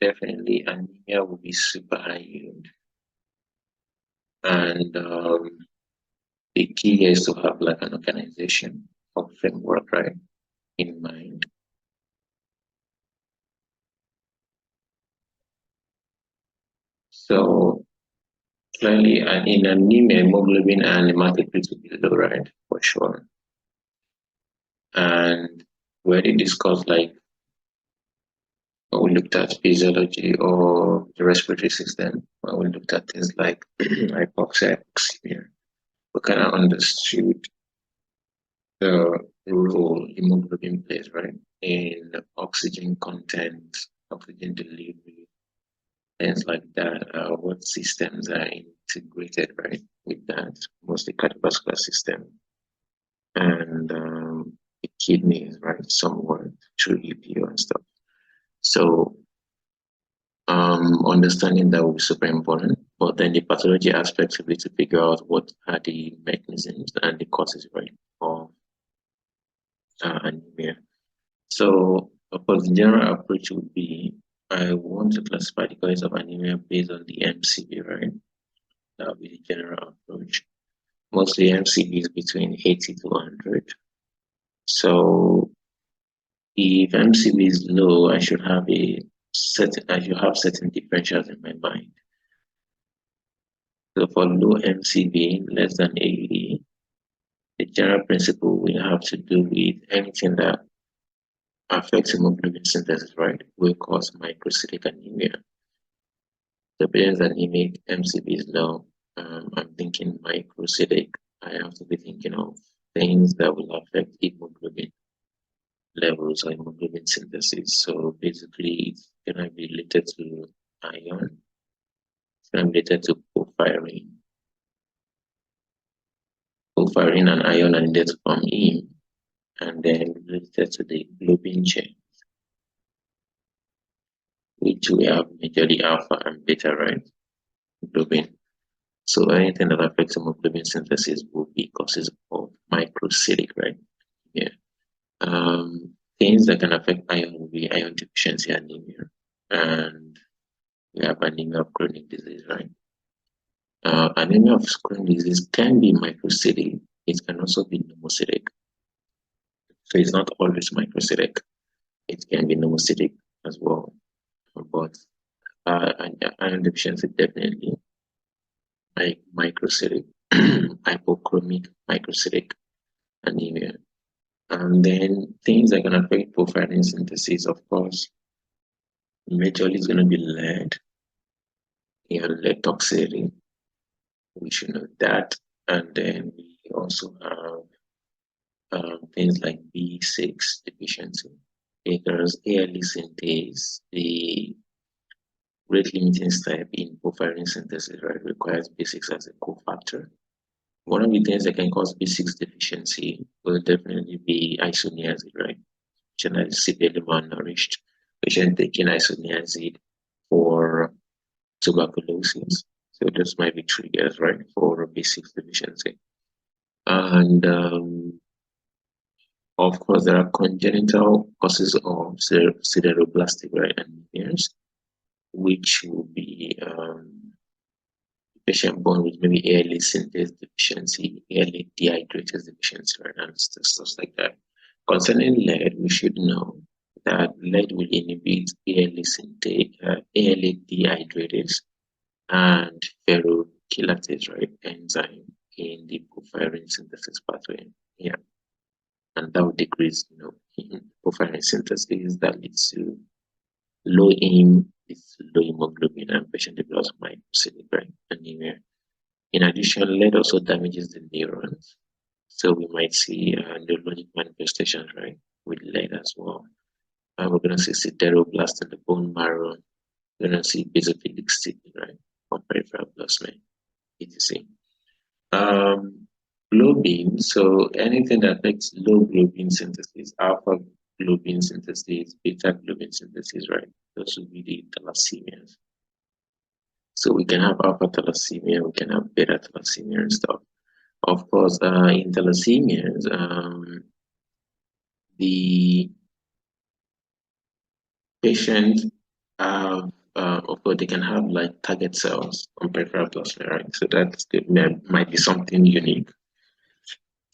definitely anemia will be super high yield. And the key is to have like an organization or framework, right, in mind. So clearly, in anemia, hemoglobin and hematocrit will be low, right, for sure. And we already discussed like when we looked at physiology or the respiratory system, when we looked at things like hypoxia, oxemia, we kind of understood the role hemoglobin plays, right, in oxygen content, oxygen delivery, things like that. What systems are integrated, right, with that, mostly cardiovascular system and the kidneys, right, somewhat through EPO and stuff. So understanding that will be super important. But then the pathology aspects will be to figure out what are the mechanisms and the causes, right, of anemia. So, of course, the general approach would be I want to classify the causes of anemia based on the MCV, right? That would be the general approach. Mostly MCV is between 80 to 100. So, if MCV is low, I should have certain differentials in my mind. So for low MCV, less than 80, the general principle we have to do with anything that affects hemoglobin synthesis, right, will cause microcytic anemia. The patient's anemic, MCV is low. I'm thinking microcytic. I have to be thinking of things that will affect hemoglobin levels or hemoglobin synthesis. So basically, it's going to be related to iron. It's going to be related to porphyrin. Porphyrin and iron are needed to form heme, and then related to the globin chain, which we have majorly alpha and beta, right? Globin. So anything that affects hemoglobin synthesis will be causes of microcytic, right? Yeah. Things that can affect iron will be iron deficiency anemia, and we have anemia of chronic disease, right? Anemia of chronic disease can be microcytic. It can also be pneumocytic. So it's not always microcytic. It can be pneumocytic as well. But iron deficiency definitely like microcytic, hypochromic microcytic anemia. And then things that can affect porphyrin synthesis, of course, majorly is going to be lead and lead toxicity. We should know that. And then we also have things like B6 deficiency. Because ALE synthase, the rate limiting step in porphyrin synthesis, right, requires B6 as a cofactor. One of the things that can cause B6 deficiency will definitely be isoniazid, right? Patient is severely malnourished. Patient taking isoniazid for tuberculosis. So those might be triggers, right, for B6 deficiency. And of course, there are congenital causes of sideroblastic, right, anemias, which will be patient born with maybe ALA synthase deficiency, ALA dehydratase deficiency, right, and stuff like that. Concerning lead, we should know that lead will inhibit ALA synthase, ALA dehydratase, and ferrochelatase, right, enzyme in the porphyrin synthesis pathway. Yeah, and that will decrease, porphyrin synthesis that leads to low heme, it's low hemoglobin, and patient develops microcytic anemia. In addition, lead also damages the neurons. So we might see neurologic manifestations, right, with lead as well. And we're going to see sideroblast in the bone marrow. We're going to see basophilic stimuli, right, or peripheral plasma, etc. Globin, so anything that affects low globin synthesis, alpha globin synthesis, beta globin synthesis, right? Those would be the thalassemias. So we can have alpha thalassemia, we can have beta thalassemia and stuff. Of course, in thalassemias, the patient have, of course, they can have like target cells on peripheral blood, right? So that might be something unique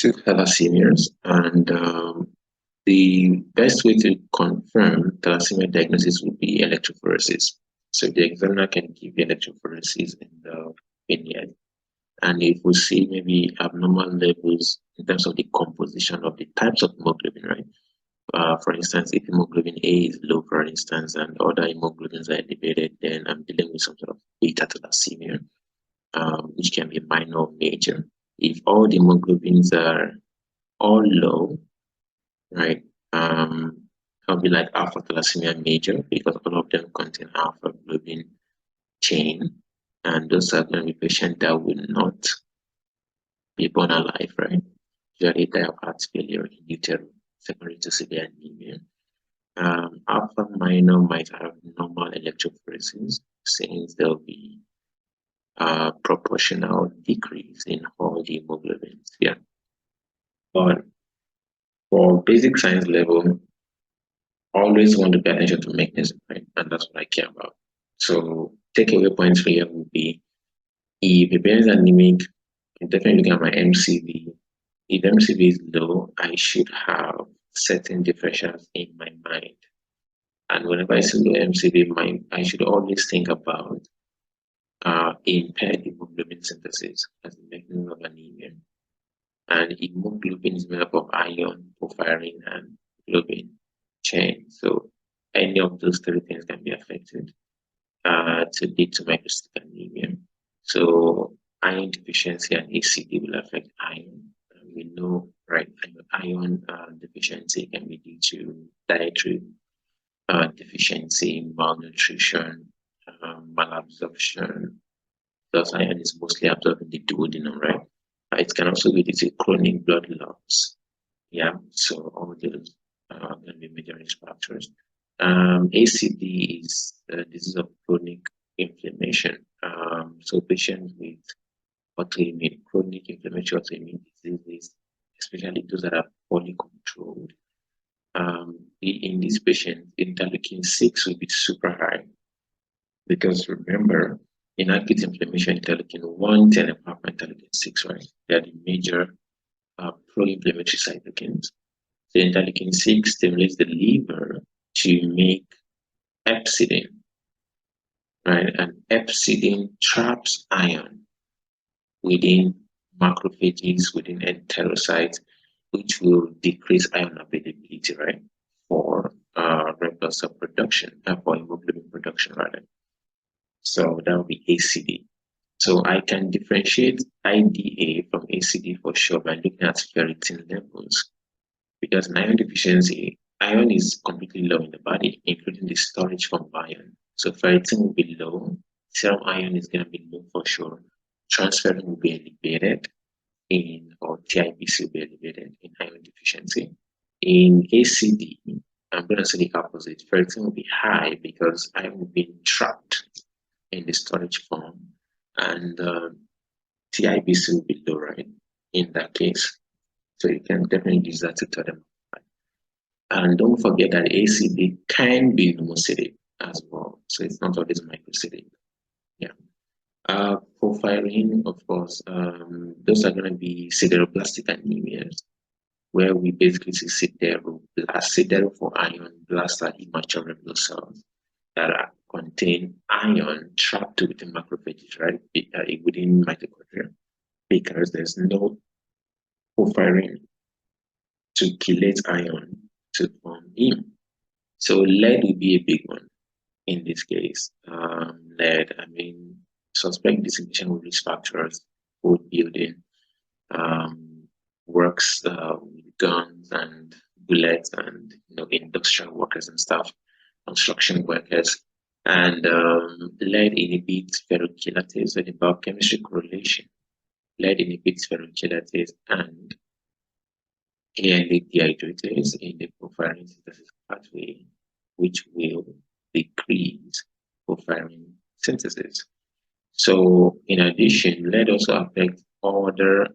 to thalassemias. And the best way to confirm thalassemia diagnosis would be electrophoresis. So the examiner can give you electrophoresis in the opinion. And if we see maybe abnormal levels in terms of the composition of the types of hemoglobin, right? For instance, if hemoglobin A is low, for instance, and other hemoglobins are elevated, then I'm dealing with some sort of beta thalassemia, which can be minor or major. If all the hemoglobins are all low, right, it'll be like alpha thalassemia major because all of them contain alpha globin chain, and those are going to be patients that will not be born alive, right? Usually die of heart failure in utero, secondary to severe anemia. Alpha minor might have normal electrophoresis since there'll be a proportional decrease in all the hemoglobins. Yeah. But for basic science level, always want to pay attention to mechanism, right? And that's what I care about. So takeaway points for you would be if the parent is anemic, I'm definitely looking at my MCV. If MCV is low, I should have certain differentials in my mind. And whenever I see low MCV, I should always think about impaired hemoglobin synthesis as a mechanism of anemia. And hemoglobin is made up of iron, porphyrin, and globin chain. So any of those three things can be affected to lead to microcytic anemia. So iron deficiency and ACD will affect iron. We know, right, iron deficiency can be due to dietary deficiency, malnutrition, malabsorption. Thus, iron is mostly absorbed in the duodenum, right? It can also be due to chronic blood loss. Yeah, so all those can be major risk factors. ACD is a disease of chronic inflammation. So patients with autoimmune, chronic inflammatory autoimmune diseases, especially those that are poorly controlled, in these patients, interleukin 6 will be super high because remember, in acute inflammation, interleukin 1, 10, and interleukin 6, right? They are the major pro-inflammatory cytokines. So interleukin 6 stimulates the liver to make epsilon, right? And epsilon traps iron within macrophages, within enterocytes, which will decrease iron availability, right? For red blood cell production, for hemoglobin production, rather. So that will be ACD. So I can differentiate IDA from ACD for sure by looking at ferritin levels. Because in iron deficiency, iron is completely low in the body, including the storage form of iron. So ferritin will be low, serum iron is going to be low for sure. Transferrin will be elevated or TIBC will be elevated in iron deficiency. In ACD, I'm going to say the opposite. Ferritin will be high because iron will be trapped in the storage form, and TIBC will be low, right? In that case. So you can definitely use that to tell them. And don't forget that ACD can be pneumocytic as well. So it's not always microcytic. Yeah. Porphyrin, of course, those are going to be sideroblastic anemias, where we basically see sideroblast, for iron, blast are immature red blood cells that contain iron trapped within macrophages, right, within mitochondria, because there's no porphyrin to chelate iron to form heme. So lead would be a big one in this case. Lead, I mean, suspect dissociation with risk factors, food building, works with guns and bullets and industrial workers and stuff, construction workers. And lead inhibits ferrochelatase and the biochemistry correlation. Lead inhibits ferrochelatase and ALA dehydratase in the porphyrin synthesis pathway, which will decrease porphyrin synthesis. So, in addition, lead also affects other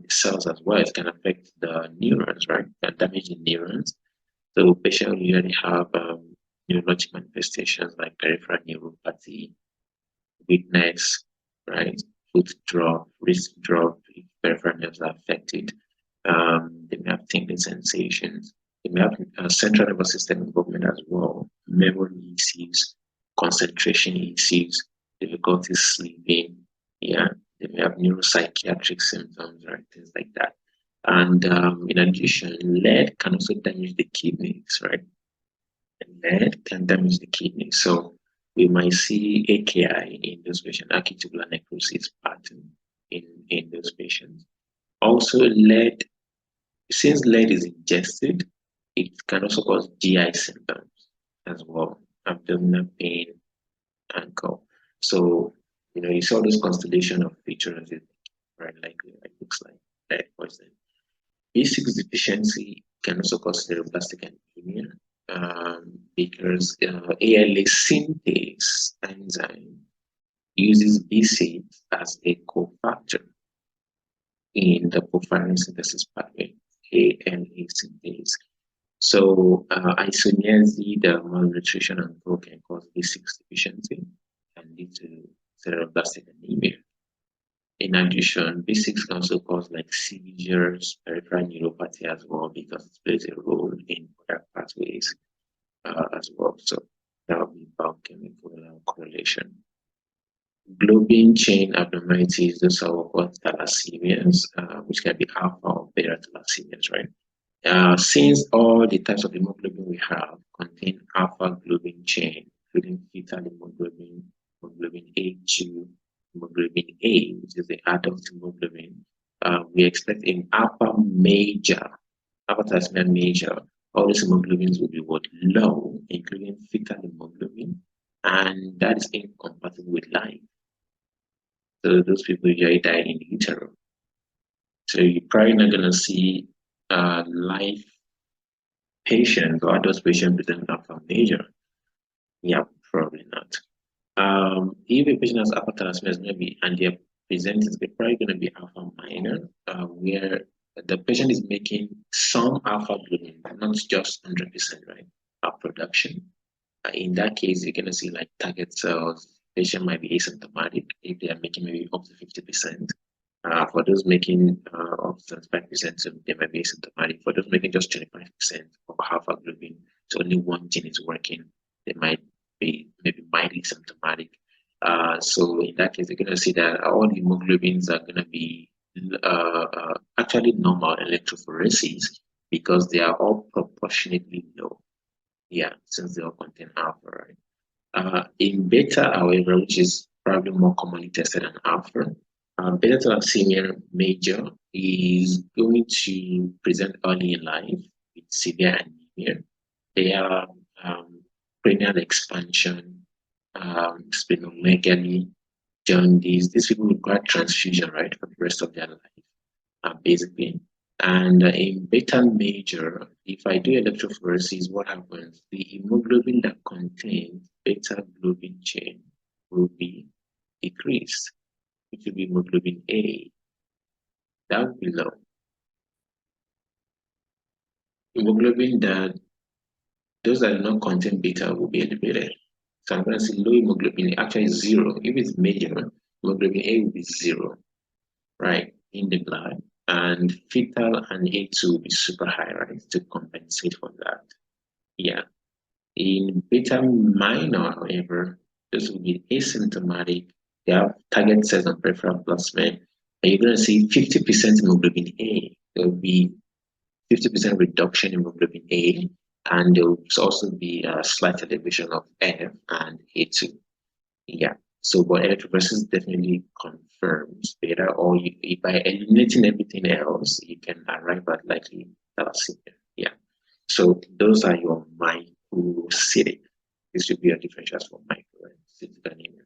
cells as well. It can affect the neurons, right? It can damage the neurons. So, patients usually have neurologic manifestations like peripheral neuropathy, weakness, right? Foot drop, wrist drop, if peripheral nerves are affected. They may have tingling sensations. They may have central nervous system involvement as well, memory issues, concentration issues, difficulty sleeping. Yeah, they may have neuropsychiatric symptoms, right? Things like that. And in addition, lead can also damage the kidneys, right? Lead can damage the kidney. So we might see AKI in those patients, acute tubular necrosis pattern in those patients. Also, lead, since lead is ingested, it can also cause GI symptoms as well, abdominal pain, ankle. So, you saw this constellation of features, right? Like it looks like lead poisoning. B6 deficiency can also cause cerebrospastic anemia because ALA synthase enzyme uses B6 as a cofactor in the porphyrin synthesis pathway, ALA synthase. So isoniazid, the malnutrition and growth can cause B6 deficiency and lead to cerebrospastic anemia. In addition, B6 can also cause like seizures, peripheral neuropathy as well, because it plays a role in other pathways as well. So that would be biochemical correlation. Globin chain abnormalities, those are called thalassemias, which can be alpha or beta thalassemias, right? Since all the types of hemoglobin we have contain alpha globin chain, including fetal hemoglobin, hemoglobin A2, hemoglobin A, which is the adult hemoglobin, we expect in alpha thalassemia major, all these hemoglobins will be low, including fetal hemoglobin, and that is incompatible with life. So those people usually die in utero. So you're probably not going to see life patients or adult patients present alpha major. Yeah, probably not. If a patient has alpha thalassemia, maybe, and they're presenting, they're probably going to be alpha minor, where the patient is making some alpha globin, not just 100%, right? Production. In that case, you're going to see like target cells. Patient might be asymptomatic if they are making maybe up to 50%. For those making up to 75%, so they might be asymptomatic. For those making just 25% of alpha globin, so only one gene is working, they might be maybe mildly symptomatic. So in that case, you're going to see that all the hemoglobins are going to be actually normal electrophoresis because they are all proportionately low. Yeah, since they all contain alpha, right? In beta, however, which is probably more commonly tested than alpha, beta thalassemia major is going to present early in life with severe anemia. They have cranial expansion, splenomegaly, jaundice. These people require transfusion, right, for the rest of their life, basically. And in beta major, if I do electrophoresis, what happens? The hemoglobin that contains beta globin chain will be decreased, which will be hemoglobin A. That will be low. Hemoglobin that those that do not contain beta will be elevated. So I'm going to see low hemoglobin actually is zero. If it's major, hemoglobin A will be zero, right, in the blood. And fetal and A2 will be super high, right, to compensate for that. Yeah. In beta minor, however, this will be asymptomatic. They have target cells on peripheral plasma. And you're going to see 50% hemoglobin A. There will be 50% reduction in hemoglobin A, and there will also be a slight elevation of F and A2. Yeah. So, but electrophoresis definitely confirms beta, or by eliminating everything else, you can arrive at likely thalassemia. Yeah. So those are your microcytic. This should be a differentials for microcytic anemia.